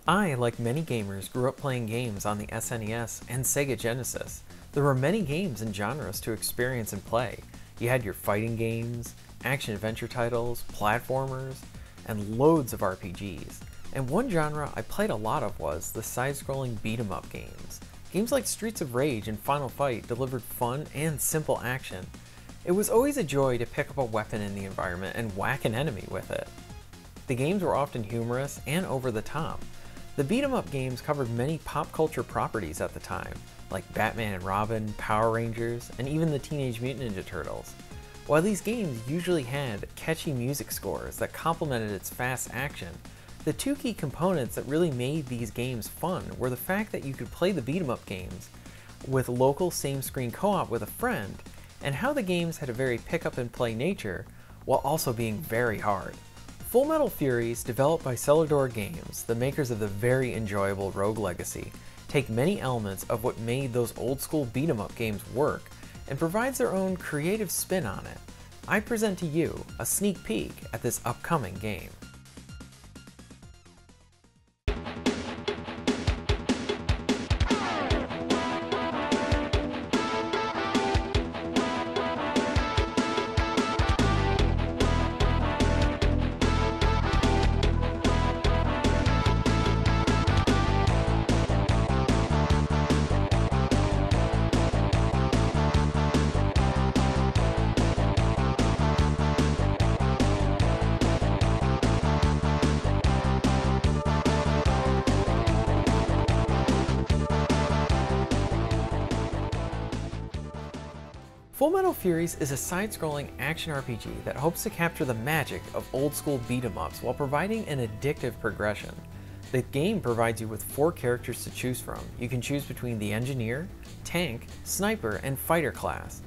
I, like many gamers, grew up playing games on the SNES and Sega Genesis. There were many games and genres to experience and play. You had your fighting games, action-adventure titles, platformers, and loads of RPGs. And one genre I played a lot of was the side-scrolling beat-em-up games. Games like Streets of Rage and Final Fight delivered fun and simple action. It was always a joy to pick up a weapon in the environment and whack an enemy with it. The games were often humorous and over the top. The beat-em-up games covered many pop culture properties at the time, like Batman and Robin, Power Rangers, and even the Teenage Mutant Ninja Turtles. While these games usually had catchy music scores that complemented its fast action, the two key components that really made these games fun were the fact that you could play the beat-em-up games with local same-screen co-op with a friend, and how the games had a very pick-up-and-play nature while also being very hard. Full Metal Furies, developed by Celador Games, the makers of the very enjoyable Rogue Legacy, take many elements of what made those old-school beat-em-up games work and provides their own creative spin on it. I present to you a sneak peek at this upcoming game. Full Metal Furies is a side-scrolling action RPG that hopes to capture the magic of old-school beat-em-ups while providing an addictive progression. The game provides you with 4 characters to choose from. You can choose between the Engineer, Tank, Sniper, and Fighter class.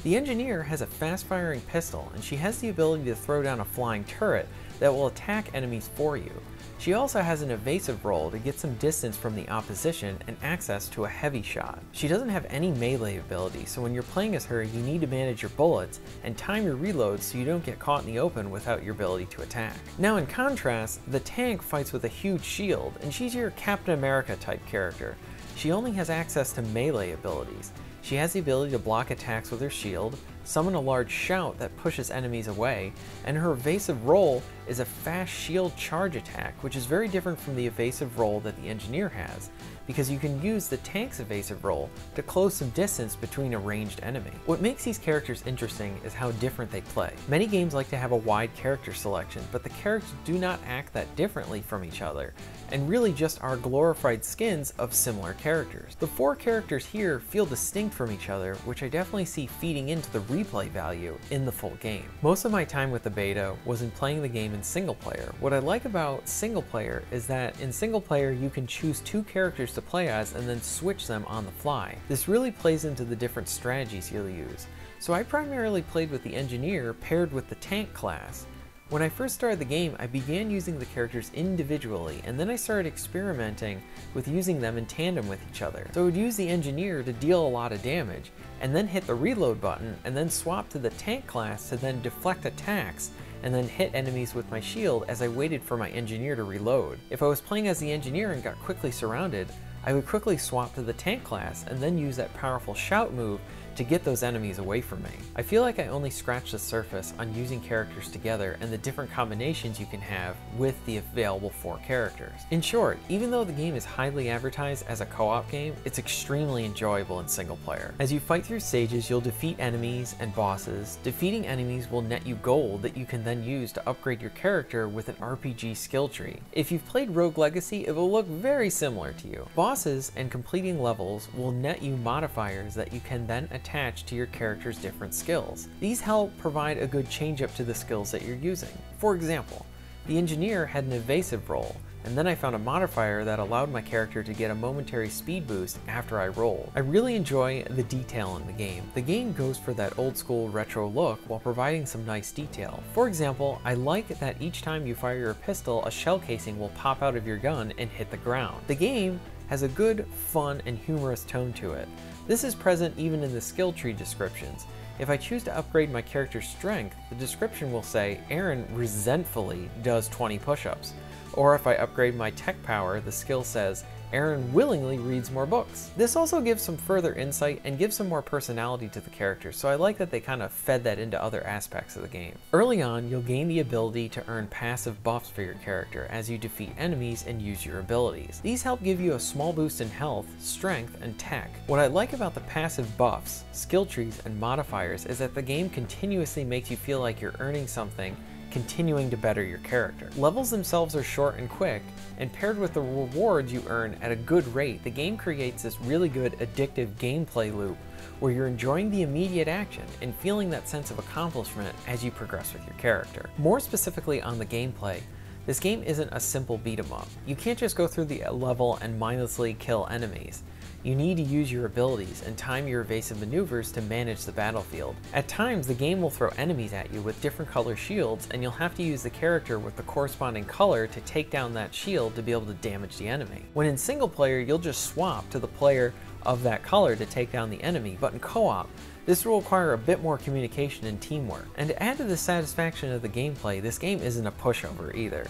The Engineer has a fast-firing pistol, and she has the ability to throw down a flying turret that will attack enemies for you. She also has an evasive role to get some distance from the opposition and access to a heavy shot. She doesn't have any melee ability, so when you're playing as her, you need to manage your bullets and time your reloads so you don't get caught in the open without your ability to attack. Now in contrast, the Tank fights with a huge shield, and she's your Captain America type character. She only has access to melee abilities. She has the ability to block attacks with her shield, summon a large shout that pushes enemies away, and her evasive role is a fast shield charge attack, which is very different from the evasive role that the Engineer has, because you can use the Tank's evasive role to close some distance between a ranged enemy. What makes these characters interesting is how different they play. Many games like to have a wide character selection, but the characters do not act that differently from each other, and really just are glorified skins of similar characters. The 4 characters here feel distinct from each other, which I definitely see feeding into the replay value in the full game. Most of my time with the beta was in playing the game in single player. What I like about single player is that in single player you can choose 2 characters to play as and then switch them on the fly. This really plays into the different strategies you'll use. So I primarily played with the Engineer paired with the Tank class. When I first started the game, I began using the characters individually, and then I started experimenting with using them in tandem with each other. So I would use the Engineer to deal a lot of damage, and then hit the reload button, and then swap to the Tank class to then deflect attacks, and then hit enemies with my shield as I waited for my Engineer to reload. If I was playing as the Engineer and got quickly surrounded, I would quickly swap to the Tank class and then use that powerful shout move to get those enemies away from me. I feel like I only scratched the surface on using characters together and the different combinations you can have with the available 4 characters. In short, even though the game is highly advertised as a co-op game, it's extremely enjoyable in single player. As you fight through stages, you'll defeat enemies and bosses. Defeating enemies will net you gold that you can then use to upgrade your character with an RPG skill tree. If you've played Rogue Legacy, it will look very similar to you. Bosses and completing levels will net you modifiers that you can then attach to your character's different skills. These help provide a good change up to the skills that you're using. For example, the Engineer had an evasive role, and then I found a modifier that allowed my character to get a momentary speed boost after I rolled. I really enjoy the detail in the game. The game goes for that old school retro look while providing some nice detail. For example, I like that each time you fire your pistol, a shell casing will pop out of your gun and hit the ground. The game has a good, fun, and humorous tone to it. This is present even in the skill tree descriptions. If I choose to upgrade my character's strength, the description will say, Aaron resentfully does 20 push-ups. Or if I upgrade my tech power, the skill says, Aaron willingly reads more books. This also gives some further insight and gives some more personality to the character, so I like that they kind of fed that into other aspects of the game. Early on, you'll gain the ability to earn passive buffs for your character as you defeat enemies and use your abilities. These help give you a small boost in health, strength, and tech. What I like about the passive buffs, skill trees, and modifiers is that the game continuously makes you feel like you're earning something, continuing to better your character. Levels themselves are short and quick, and paired with the rewards you earn at a good rate, the game creates this really good addictive gameplay loop where you're enjoying the immediate action and feeling that sense of accomplishment as you progress with your character. More specifically on the gameplay, this game isn't a simple beat 'em up. You can't just go through the level and mindlessly kill enemies. You need to use your abilities and time your evasive maneuvers to manage the battlefield. At times, the game will throw enemies at you with different color shields, and you'll have to use the character with the corresponding color to take down that shield to be able to damage the enemy. When in single player, you'll just swap to the player of that color to take down the enemy, but in co-op, this will require a bit more communication and teamwork. And to add to the satisfaction of the gameplay, this game isn't a pushover either.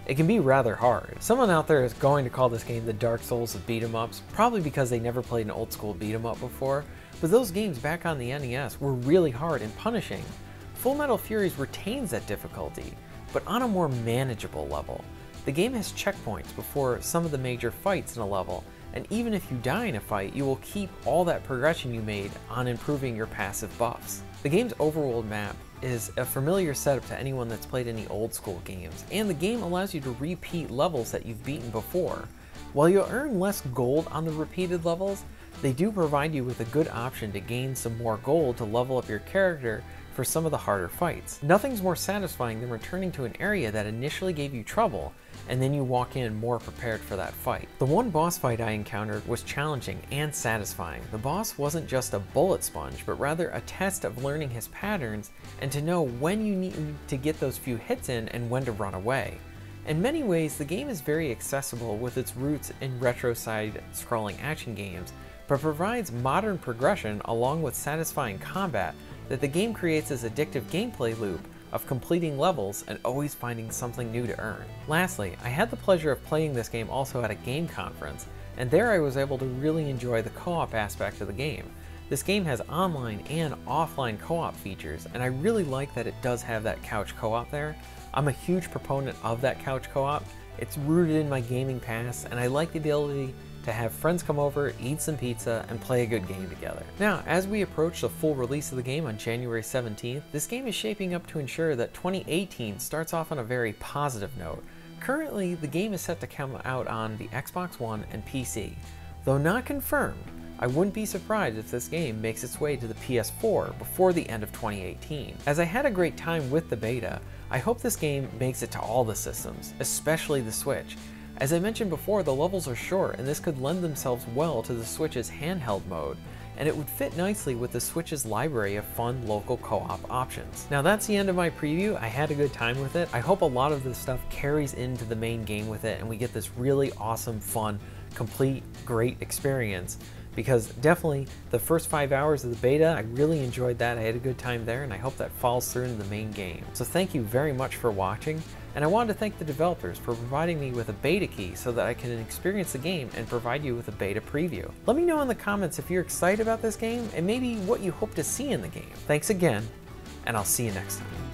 It can be rather hard. Someone out there is going to call this game the Dark Souls of beat 'em ups, probably because they never played an old school beat 'em up before, but those games back on the NES were really hard and punishing. Full Metal Furies retains that difficulty, but on a more manageable level. The game has checkpoints before some of the major fights in a level, and even if you die in a fight, you will keep all that progression you made on improving your passive buffs. The game's overworld map is a familiar setup to anyone that's played any old school games, and the game allows you to repeat levels that you've beaten before. While you'll earn less gold on the repeated levels, they do provide you with a good option to gain some more gold to level up your character for some of the harder fights. Nothing's more satisfying than returning to an area that initially gave you trouble, and then you walk in more prepared for that fight. The one boss fight I encountered was challenging and satisfying. The boss wasn't just a bullet sponge, but rather a test of learning his patterns and to know when you need to get those few hits in and when to run away. In many ways, the game is very accessible with its roots in retro side-scrolling action games, but provides modern progression along with satisfying combat that the game creates this addictive gameplay loop of completing levels and always finding something new to earn. Lastly, I had the pleasure of playing this game also at a game conference, and there I was able to really enjoy the co-op aspect of the game. This game has online and offline co-op features, and I really like that it does have that couch co-op there. I'm a huge proponent of that couch co-op. It's rooted in my gaming past, and I like the ability to have friends come over, eat some pizza, and play a good game together. Now, as we approach the full release of the game on January 17th, this game is shaping up to ensure that 2018 starts off on a very positive note. Currently, the game is set to come out on the Xbox One and PC. Though not confirmed, I wouldn't be surprised if this game makes its way to the PS4 before the end of 2018. As I had a great time with the beta, I hope this game makes it to all the systems, especially the Switch. As I mentioned before, the levels are short, and this could lend themselves well to the Switch's handheld mode, and it would fit nicely with the Switch's library of fun local co-op options. Now that's the end of my preview. I had a good time with it. I hope a lot of this stuff carries into the main game with it, and we get this really awesome, fun, complete, great experience. Because definitely the first 5 hours of the beta, I really enjoyed that. I had a good time there, and I hope that falls through into the main game. So thank you very much for watching, and I wanted to thank the developers for providing me with a beta key so that I can experience the game and provide you with a beta preview. Let me know in the comments if you're excited about this game and maybe what you hope to see in the game. Thanks again, and I'll see you next time.